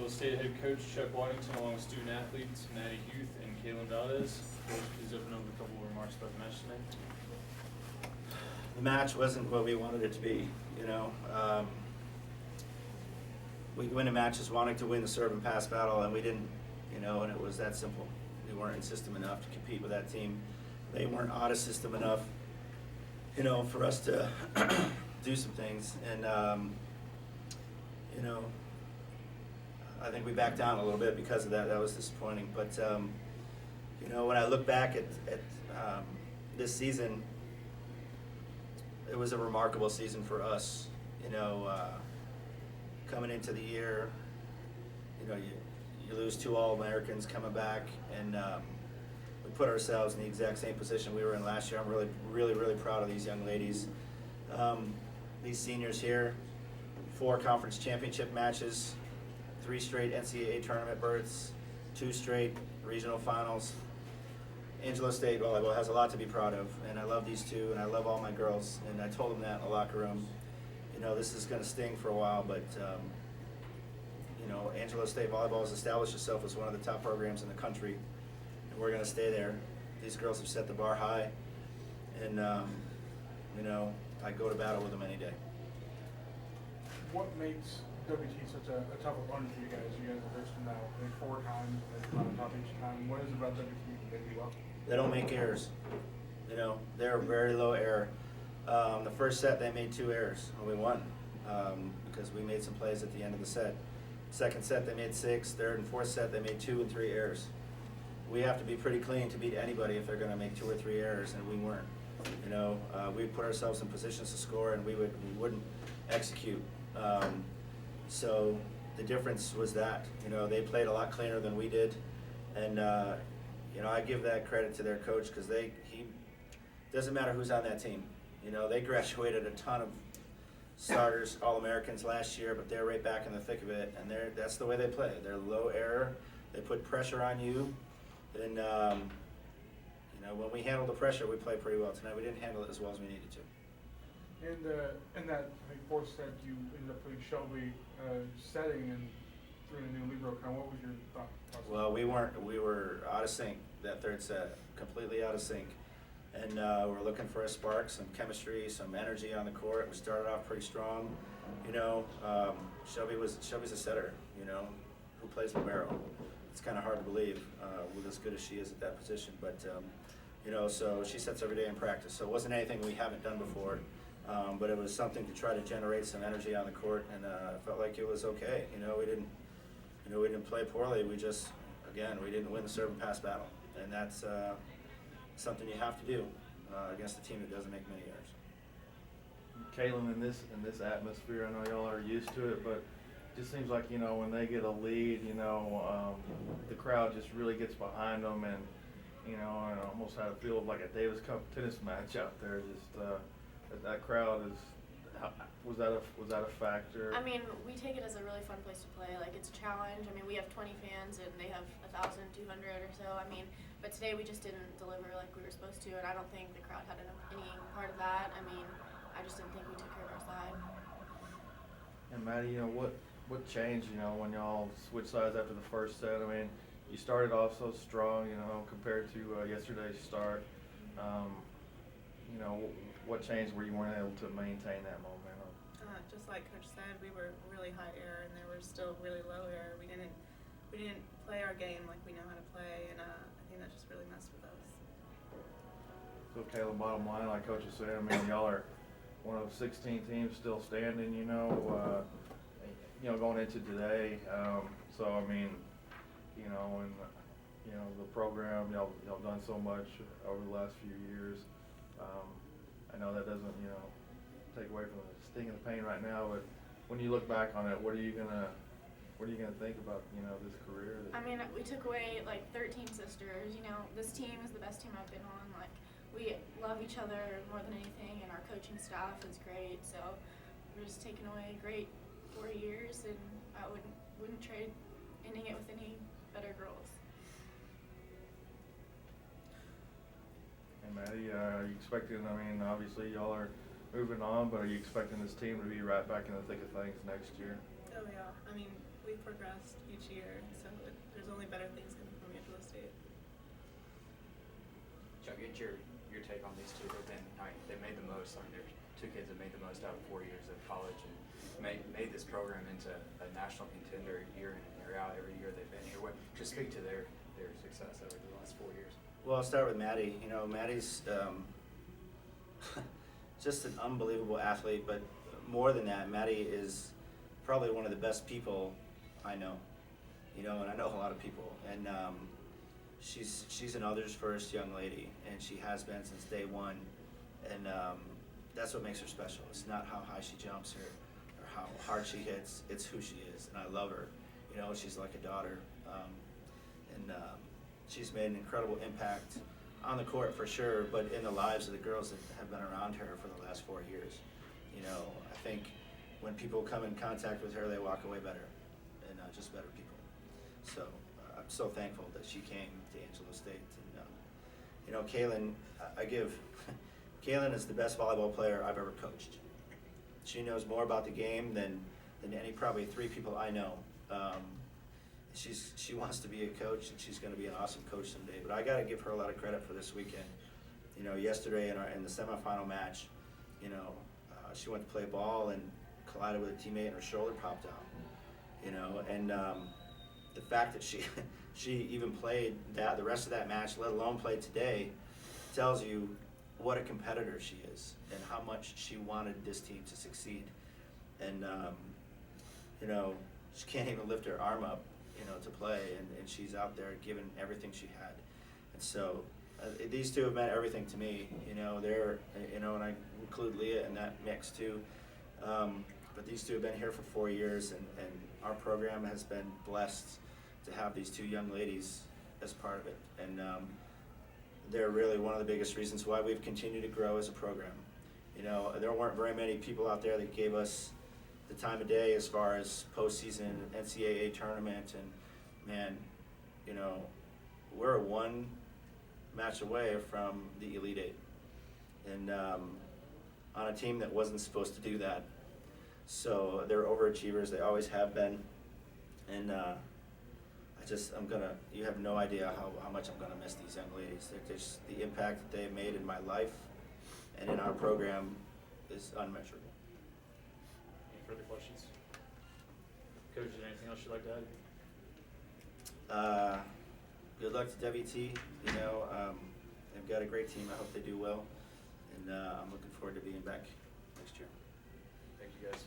Angelo State head coach Chuck Waddington, along with student athletes Maddie Huth and Kaylin Valdez. Coach, please open up with a couple of remarks about the match tonight. The match wasn't what we wanted it to be, you know. We win a match just wanting to win the serve and pass battle, and we didn't, you know, and it was that simple. We weren't in system enough to compete with that team. They weren't out of system enough, you know, for us to do some things. And, you know, I think we backed down a little bit because of that. That was disappointing. But, you know, when I look back at this season, it was a remarkable season for us. You know, coming into the year, you know, you lose 2 All-Americans coming back, and we put ourselves in the exact same position we were in last year. I'm really proud of these young ladies. These seniors here, 4 conference championship matches, 3 straight NCAA tournament berths, 2 straight regional finals. Angelo State volleyball has a lot to be proud of, and I love these 2, and I love all my girls, and I told them that in the locker room. You know, this is going to sting for a while, but, you know, Angelo State volleyball has established itself as one of the top programs in the country, and we're going to stay there. These girls have set the bar high, and, you know, I go to battle with them any day. What makes WT such a tough opponent for you guys? You guys have faced them now, I think 4 times, and they've gone on top each time. What is it about WT that they do well? They don't make errors. You know, they're very low error. The first set they made 2 errors, and we won because we made some plays at the end of the set. Second set they made 6. Third and fourth set they made 2 and 3 errors. We have to be pretty clean to beat anybody if they're going to make 2 or 3 errors, and we weren't. You know, we put ourselves in positions to score, and we wouldn't execute. So the difference was that, you know, they played a lot cleaner than we did, and you know, I give that credit to their coach because he doesn't matter who's on that team. You know, they graduated a ton of starters, All-Americans last year, but they're right back in the thick of it, and that's the way they play. They're low error. They put pressure on you, and you know, when we handle the pressure, we play pretty well tonight. We didn't handle it as well as we needed to. And in that, I think, 4th set, you ended up putting Shelby setting and threw in a new libero. Kind of, what was your thought process? Well, we were out of sync that 3rd set, completely out of sync. And we're looking for a spark, some chemistry, some energy on the court. We started off pretty strong. You know, Shelby's a setter, you know, who plays libero. It's kind of hard to believe with as good as she is at that position. But, you know, so she sets every day in practice. So it wasn't anything we haven't done before. But it was something to try to generate some energy on the court, and I felt like it was okay. You know, we didn't play poorly. We just, again, we didn't win the serve and pass battle, and that's something you have to do against a team that doesn't make many errors. Kaylin, in this atmosphere, I know y'all are used to it, but it just seems like, you know, when they get a lead, you know, the crowd just really gets behind them, and you know, I almost had a feel of like a Davis Cup tennis match out there. Just that crowd was that a factor? I mean, we take it as a really fun place to play. Like, it's a challenge. I mean, we have 20 fans and they have 1,200 or so. I mean, but today we just didn't deliver like we were supposed to, and I don't think the crowd had any part of that. I mean, I just didn't think we took care of our side. And Maddie, you know, what changed, you know, when y'all switched sides after the first set? I mean, you started off so strong, you know, compared to yesterday's start. You know, what changed where you weren't able to maintain that momentum? Just like Coach said, we were really high error, and they were still really low error. We didn't play our game like we know how to play, and I think that just really messed with us. So, Caleb, bottom line, like Coach was saying, I mean, y'all are one of 16 teams still standing, you know, going into today. So, I mean, you know, and you know, the program, y'all done so much over the last few years. I know that doesn't, you know, take away from the sting and the pain right now, but when you look back on it, what are you gonna think about, you know, this career? I mean, we took away like 13 sisters. You know, this team is the best team I've been on. Like, we love each other more than anything, and our coaching staff is great. So we're just taking away great 4 years, and I wouldn't trade ending it with any better girls. And Maddie, are you expecting, I mean, obviously y'all are moving on, but are you expecting this team to be right back in the thick of things next year? Oh yeah, I mean, we we've progressed each year, so there's only better things coming from Angelo State. Chuck, get your take on these two. They made the most. There's two kids that made the most out of 4 years of college and made this program into a national contender year in and year out. Every year they've been here. Just speak to their success over the last 4 years. Well, I'll start with Maddie. You know, Maddie's just an unbelievable athlete, but more than that, Maddie is probably one of the best people I know. You know, and I know a lot of people, and she's an others first young lady, and she has been since day one, and that's what makes her special. It's not how high she jumps or how hard she hits, it's who she is, and I love her. You know, she's like a daughter, and she's made an incredible impact on the court for sure, but in the lives of the girls that have been around her for the last 4 years. You know, I think when people come in contact with her, they walk away better, and just better people. So I'm so thankful that she came to Angelo State. And you know, Kaylin, Kaylin is the best volleyball player I've ever coached. She knows more about the game than any probably 3 people I know. She wants to be a coach, and she's going to be an awesome coach someday. But I got to give her a lot of credit for this weekend. You know, yesterday in the semifinal match, you know, she went to play ball and collided with a teammate, and her shoulder popped out. You know, and the fact that she even played the rest of that match, let alone played today, tells you what a competitor she is and how much she wanted this team to succeed. And you know, she can't even lift her arm up, you know, to play, and she's out there giving everything she had. And so these two have meant everything to me. You know, they're, you know, and I include Leah in that mix too. But these two have been here for 4 years, and our program has been blessed to have these 2 young ladies as part of it. And they're really one of the biggest reasons why we've continued to grow as a program. You know, there weren't very many people out there that gave us the time of day as far as postseason, NCAA tournament, and man, you know, we're 1 match away from the Elite Eight, and on a team that wasn't supposed to do that. So they're overachievers. They always have been, and you have no idea how much I'm gonna miss these young ladies. They're just, the impact that they've made in my life and in our program is unmeasurable. Any further questions? Coach, is there anything else you'd like to add? Good luck to WT. You know, they've got a great team. I hope they do well, and I'm looking forward to being back next year. Thank you, guys.